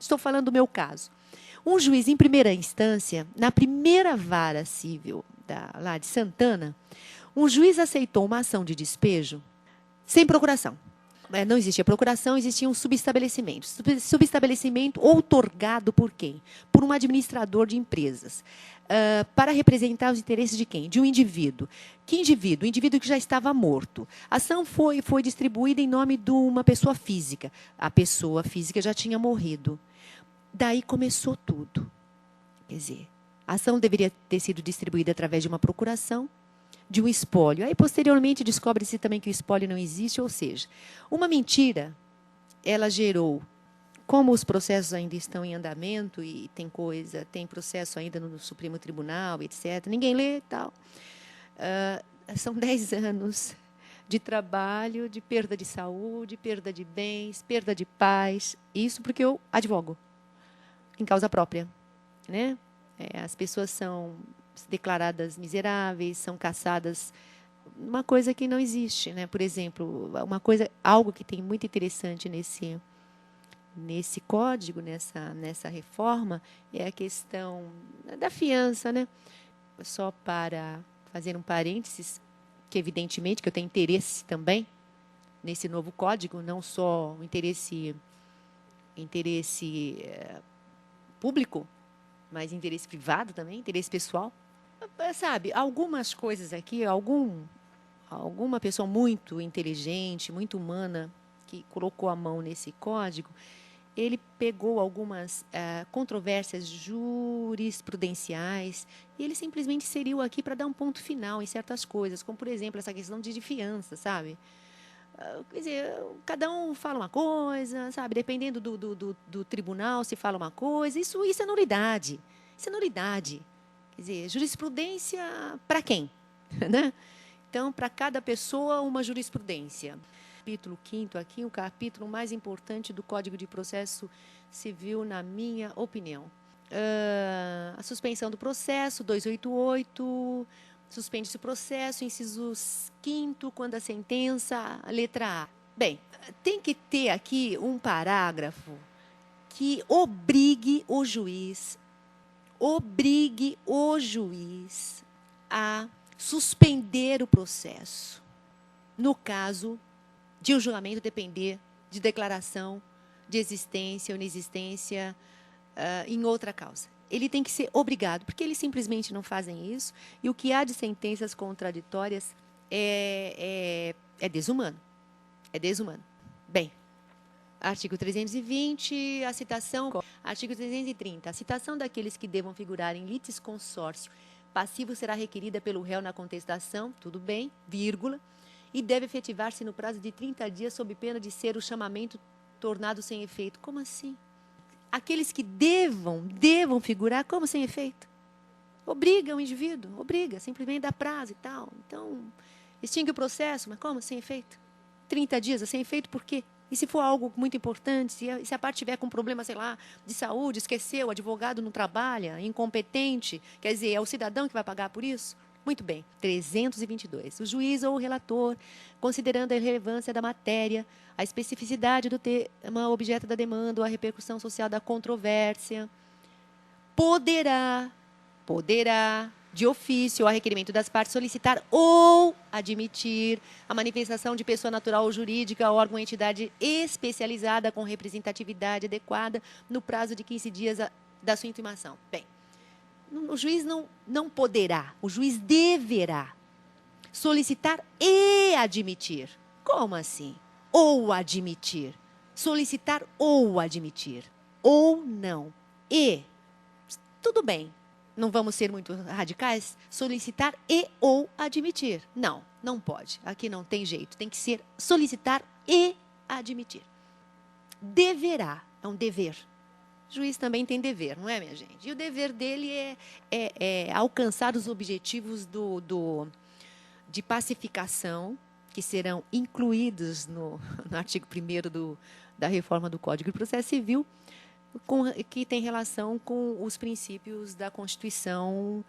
Estou falando do meu caso. Um juiz, em primeira instância, na primeira vara civil lá de Santana, um juiz aceitou uma ação de despejo sem procuração. Não existia procuração, existia um subestabelecimento. Subestabelecimento outorgado por quem? Por um administrador de empresas. Para representar os interesses de quem? De um indivíduo. Que indivíduo? O indivíduo que já estava morto. A ação foi distribuída em nome de uma pessoa física. A pessoa física já tinha morrido. Daí começou tudo. Quer dizer, a ação deveria ter sido distribuída através de uma procuração, de um espólio. Aí, posteriormente, descobre-se também que o espólio não existe, ou seja, uma mentira, ela gerou, como os processos ainda estão em andamento e tem processo ainda no Supremo Tribunal, etc., ninguém lê e tal. São 10 anos de trabalho, de perda de saúde, perda de bens, perda de paz. Isso porque eu advogo em causa própria, né? As pessoas são declaradas miseráveis, são caçadas, uma coisa que não existe, né? Por exemplo, algo que tem muito interessante nesse código, nessa reforma, é a questão da fiança, né? Só para fazer um parênteses, que evidentemente que eu tenho interesse também nesse novo código, não só o interesse público, mas interesse privado também, interesse pessoal. Sabe, algumas coisas aqui, alguma pessoa muito inteligente, muito humana, que colocou a mão nesse código, ele pegou algumas controvérsias jurisprudenciais e ele simplesmente inseriu aqui para dar um ponto final em certas coisas, como, por exemplo, essa questão de fiança, sabe? Quer dizer, cada um fala uma coisa, sabe? Dependendo do tribunal, se fala uma coisa. Isso é nulidade. Isso é nulidade. Quer dizer, jurisprudência para quem? Né? Então, para cada pessoa, uma jurisprudência. Capítulo 5º aqui, o capítulo mais importante do Código de Processo Civil, na minha opinião. A suspensão do processo, 288... Suspende-se o processo, inciso 5º, quando a sentença, a letra A. Bem, tem que ter aqui um parágrafo que obrigue o juiz a suspender o processo, no caso de o julgamento depender de declaração de existência ou inexistência em outra causa. Ele tem que ser obrigado, porque eles simplesmente não fazem isso, e o que há de sentenças contraditórias é desumano. É desumano. Bem, artigo 320, a citação. Artigo 330, a citação daqueles que devam figurar em litisconsórcio passivo será requerida pelo réu na contestação, tudo bem, vírgula, e deve efetivar-se no prazo de 30 dias sob pena de ser o chamamento tornado sem efeito. Como assim? Aqueles que devam figurar, como sem efeito? Obriga o indivíduo, simplesmente dá prazo e tal. Então, extingue o processo, mas como sem efeito? 30 dias sem efeito, por quê? E se for algo muito importante, se a parte tiver com problema, sei lá, de saúde, esqueceu, o advogado não trabalha, incompetente, quer dizer, é o cidadão que vai pagar por isso? Muito bem, 322. O juiz ou o relator, considerando a relevância da matéria, a especificidade do tema objeto da demanda ou a repercussão social da controvérsia, poderá, de ofício ou a requerimento das partes, solicitar ou admitir a manifestação de pessoa natural ou jurídica ou órgão ou entidade especializada com representatividade adequada no prazo de 15 dias da sua intimação. Bem, o juiz não poderá, o juiz deverá solicitar e admitir. Como assim? Ou admitir. Solicitar ou admitir. Ou não. E, tudo bem, não vamos ser muito radicais, solicitar e ou admitir. Não pode. Aqui não tem jeito. Tem que ser solicitar e admitir. Deverá, é um dever. O juiz também tem dever, não é, minha gente? E o dever dele é alcançar os objetivos de pacificação, que serão incluídos no artigo 1º da reforma do Código de Processo Civil, que tem relação com os princípios da Constituição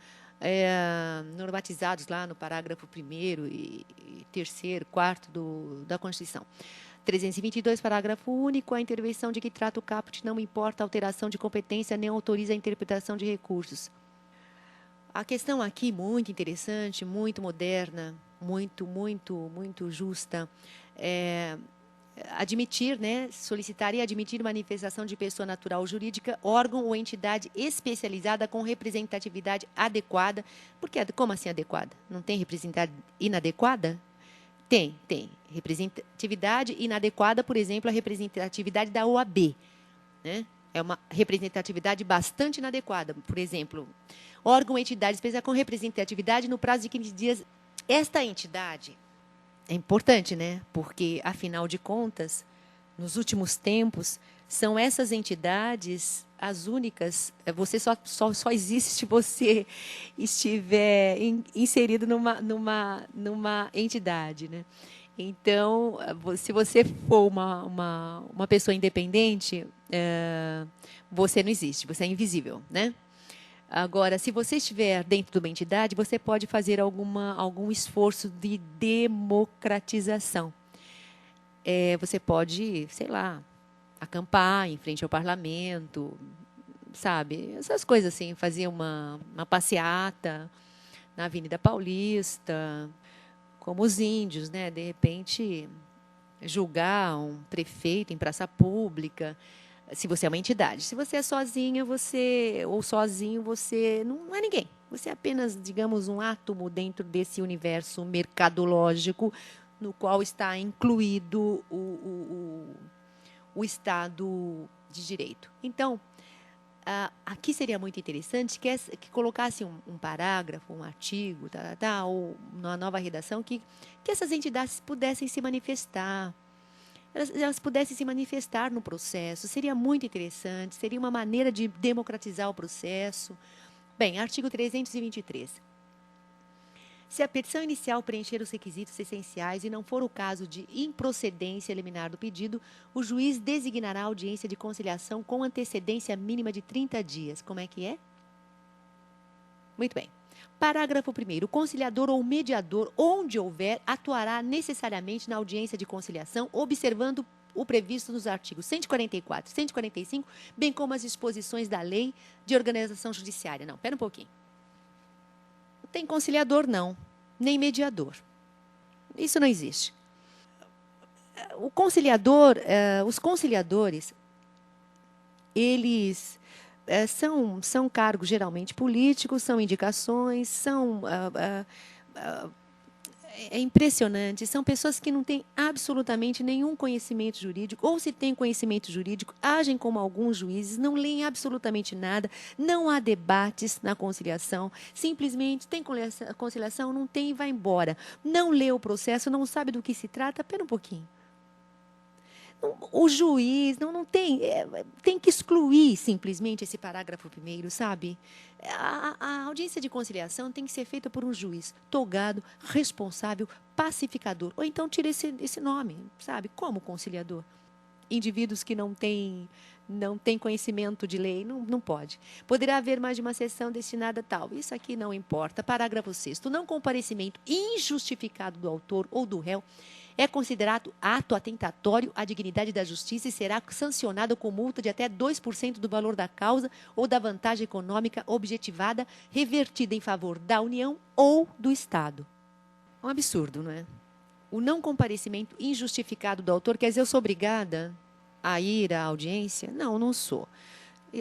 normatizados lá no parágrafo 1º e 3º, 4º da Constituição. 322, parágrafo único, a intervenção de que trata o caput não importa alteração de competência nem autoriza a interpretação de recursos. A questão aqui, muito interessante, muito moderna, muito justa, admitir, né, solicitar e admitir manifestação de pessoa natural ou jurídica, órgão ou entidade especializada com representatividade adequada. Porque, como assim adequada? Não tem representatividade inadequada? Tem. Representatividade inadequada, por exemplo, a representatividade da OAB, né? É uma representatividade bastante inadequada. Por exemplo, órgão ou entidade especial com representatividade no prazo de 15 dias. Esta entidade é importante, né? Porque, afinal de contas, nos últimos tempos, são essas entidades as únicas. Você só existe se você estiver inserido numa entidade, né? Então, se você for uma pessoa independente, você não existe, você é invisível, né? Agora, se você estiver dentro de uma entidade, você pode fazer algum esforço de democratização. Você pode, sei lá, acampar em frente ao parlamento, sabe? Essas coisas assim, fazer uma passeata na Avenida Paulista, como os índios, né? De repente, julgar um prefeito em praça pública, se você é uma entidade. Se você é sozinha, ou sozinho, você não é ninguém. Você é apenas, digamos, um átomo dentro desse universo mercadológico no qual está incluído o Estado de Direito. Então, aqui seria muito interessante que colocasse um parágrafo, um artigo, ou uma nova redação, que essas entidades pudessem se manifestar. Elas pudessem se manifestar no processo. Seria muito interessante, seria uma maneira de democratizar o processo. Bem, artigo 323. Se a petição inicial preencher os requisitos essenciais e não for o caso de improcedência liminar do pedido, o juiz designará audiência de conciliação com antecedência mínima de 30 dias. Como é que é? Muito bem. Parágrafo 1º. O conciliador ou mediador, onde houver, atuará necessariamente na audiência de conciliação, observando o previsto nos artigos 144 e 145, bem como as disposições da Lei de Organização Judiciária. Não, espera um pouquinho. Não tem conciliador, não, nem mediador. Isso não existe. O conciliador, os conciliadores, eles são cargos geralmente políticos, são indicações, é impressionante, são pessoas que não têm absolutamente nenhum conhecimento jurídico, ou se têm conhecimento jurídico, agem como alguns juízes, não leem absolutamente nada, não há debates na conciliação, simplesmente tem conciliação, não tem e vai embora. Não lê o processo, não sabe do que se trata, espera um pouquinho. O juiz não tem, tem que excluir simplesmente esse parágrafo 1º, sabe? A audiência de conciliação tem que ser feita por um juiz togado, responsável, pacificador. Ou então tira esse nome, sabe? Como conciliador. Indivíduos que não têm conhecimento de lei, não pode. Poderá haver mais de uma sessão destinada a tal. Isso aqui não importa. Parágrafo 6º. Não comparecimento injustificado do autor ou do réu é considerado ato atentatório à dignidade da justiça e será sancionado com multa de até 2% do valor da causa ou da vantagem econômica objetivada, revertida em favor da União ou do Estado. Um absurdo, não é? O não comparecimento injustificado do autor, quer dizer, eu sou obrigada a ir à audiência? Não, não sou.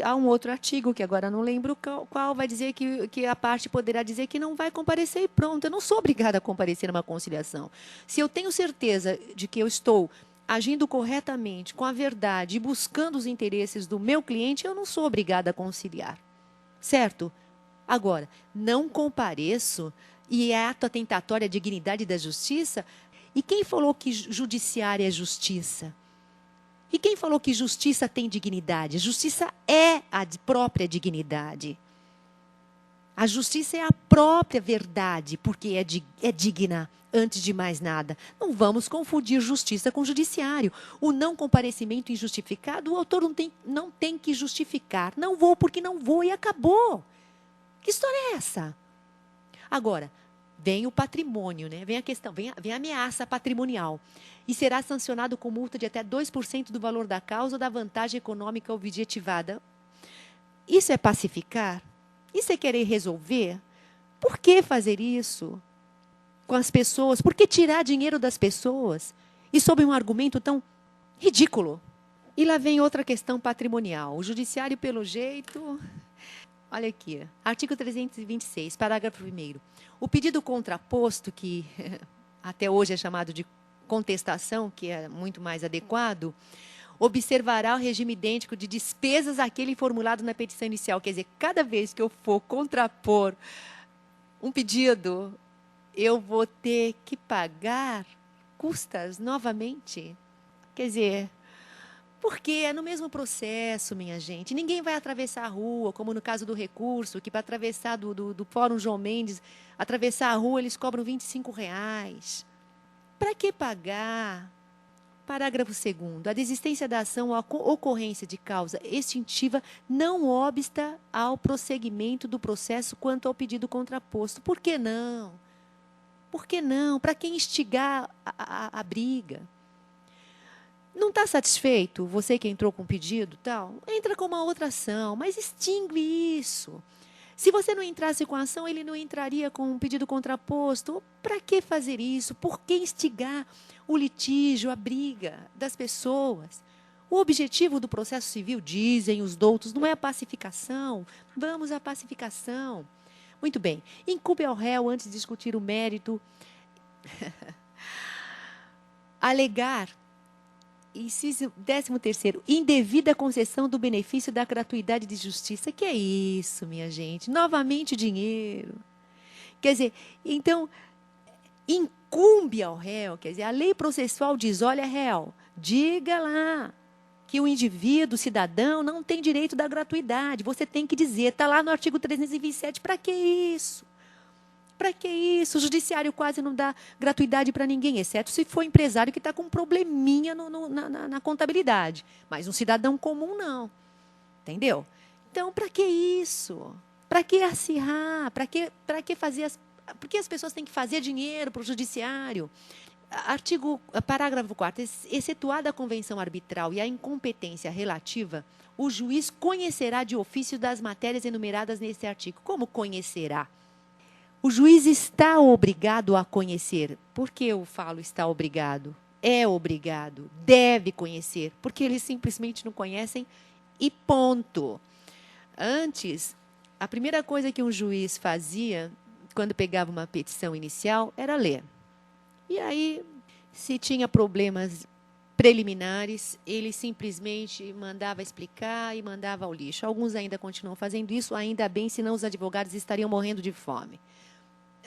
Há um outro artigo, que agora não lembro qual, vai dizer que a parte poderá dizer que não vai comparecer e pronto. Eu não sou obrigada a comparecer numa conciliação. Se eu tenho certeza de que eu estou agindo corretamente, com a verdade e buscando os interesses do meu cliente, eu não sou obrigada a conciliar. Certo? Agora, não compareço e é ato atentatório à dignidade da justiça? E quem falou que judiciária é justiça? E quem falou que justiça tem dignidade? Justiça é a própria dignidade. A justiça é a própria verdade, porque é digna, antes de mais nada. Não vamos confundir justiça com judiciário. O não comparecimento injustificado, o autor não tem que justificar. Não vou porque não vou e acabou. Que história é essa? Agora, vem o patrimônio, né? Vem a questão, vem a ameaça patrimonial. e será sancionado com multa de até 2% do valor da causa ou da vantagem econômica objetivada. Isso é pacificar? Isso é querer resolver? Por que fazer isso com as pessoas? Por que tirar dinheiro das pessoas? E sob um argumento tão ridículo. E lá vem outra questão patrimonial. O judiciário, pelo jeito... Olha aqui, artigo 326, parágrafo 1º. O pedido contraposto, que até hoje é chamado de contestação, que é muito mais adequado, observará o regime idêntico de despesas àquele formulado na petição inicial. Quer dizer, cada vez que eu for contrapor um pedido, eu vou ter que pagar custas novamente. Quer dizer, porque é no mesmo processo, minha gente. Ninguém vai atravessar a rua, como no caso do recurso, que para atravessar do Fórum João Mendes, atravessar a rua, eles cobram R$25. Para que pagar? Parágrafo 2º. A desistência da ação ou a ocorrência de causa extintiva não obsta ao prosseguimento do processo quanto ao pedido contraposto. Por que não? Por que não? Para quem instigar a briga? Não está satisfeito? Você que entrou com um pedido, tal, entra com uma outra ação, mas extingue isso. Se você não entrasse com a ação, ele não entraria com um pedido contraposto. Para que fazer isso? Por que instigar o litígio, a briga das pessoas? O objetivo do processo civil, dizem os doutos, não é a pacificação. Vamos à pacificação. Muito bem. Incumbe ao réu, antes de discutir o mérito, alegar, inciso 13º, indevida concessão do benefício da gratuidade de justiça. Que é isso, minha gente? Novamente dinheiro. Quer dizer, então, incumbe ao réu, quer dizer, a lei processual diz, olha, réu, diga lá que o indivíduo, o cidadão, não tem direito da gratuidade. Você tem que dizer, está lá no artigo 327, para que isso? Para que isso? O judiciário quase não dá gratuidade para ninguém, exceto se for empresário que está com um probleminha na contabilidade. Mas um cidadão comum, não. Entendeu? Então, para que isso? Para que acirrar? Para que fazer por que as pessoas têm que fazer dinheiro para o judiciário? Parágrafo 4º. Excetuada a convenção arbitral e a incompetência relativa, o juiz conhecerá de ofício das matérias enumeradas nesse artigo. Como conhecerá? O juiz está obrigado a conhecer. Por que eu falo está obrigado? É obrigado, deve conhecer, porque eles simplesmente não conhecem e ponto. Antes, a primeira coisa que um juiz fazia, quando pegava uma petição inicial, era ler. E aí, se tinha problemas preliminares, ele simplesmente mandava explicar e mandava ao lixo. Alguns ainda continuam fazendo isso, ainda bem, senão os advogados estariam morrendo de fome.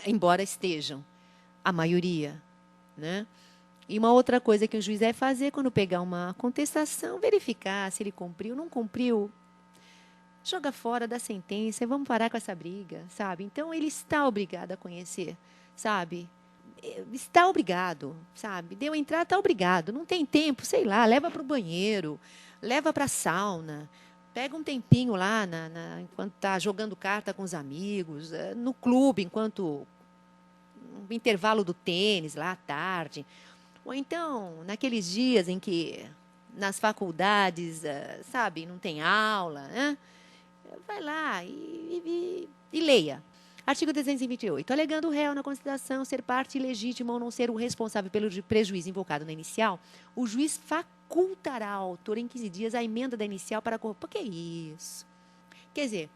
Embora estejam, a maioria, né? E uma outra coisa que o juiz deve fazer quando pegar uma contestação, verificar se ele cumpriu, não cumpriu, joga fora da sentença e vamos parar com essa briga, sabe? Então, ele está obrigado a conhecer, sabe? Está obrigado, sabe? Deu entrada, está obrigado. Não tem tempo, sei lá, leva para o banheiro, leva para a sauna, pega um tempinho lá enquanto está jogando carta com os amigos, no clube, enquanto no intervalo do tênis, lá à tarde. Ou então, naqueles dias em que nas faculdades, sabe, não tem aula, né? Vai lá e leia. Artigo 328. Alegando o réu na consideração ser parte ilegítima ou não ser o responsável pelo prejuízo invocado na inicial, o juiz facultará ao autor em 15 dias a emenda da inicial para... Por que isso? Quer dizer,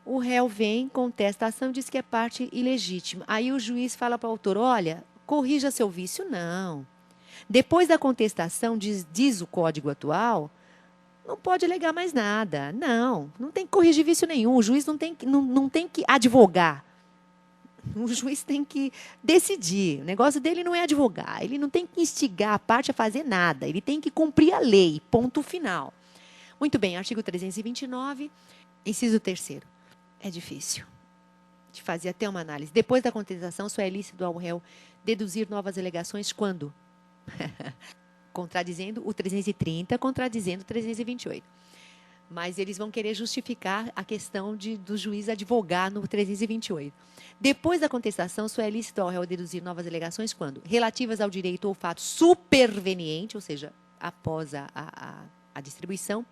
o réu vem, contesta a ação, diz que é parte ilegítima. Aí o juiz fala para o autor, olha, corrija seu vício. Não. Depois da contestação, diz o Código atual, não pode alegar mais nada. Não tem que corrigir vício nenhum. O juiz não tem que advogar. O juiz tem que decidir. O negócio dele não é advogar. Ele não tem que instigar a parte a fazer nada. Ele tem que cumprir a lei. Ponto final. Muito bem, artigo 329, inciso 3º. É difícil de fazer até uma análise. Depois da contestação, só é lícito ao réu deduzir novas alegações quando? Contradizendo o 330, contradizendo o 328. Mas eles vão querer justificar a questão do juiz advogar no 328. Depois da contestação, só é lícito ao réu deduzir novas alegações quando? Relativas ao direito ou fato superveniente, ou seja, após a distribuição,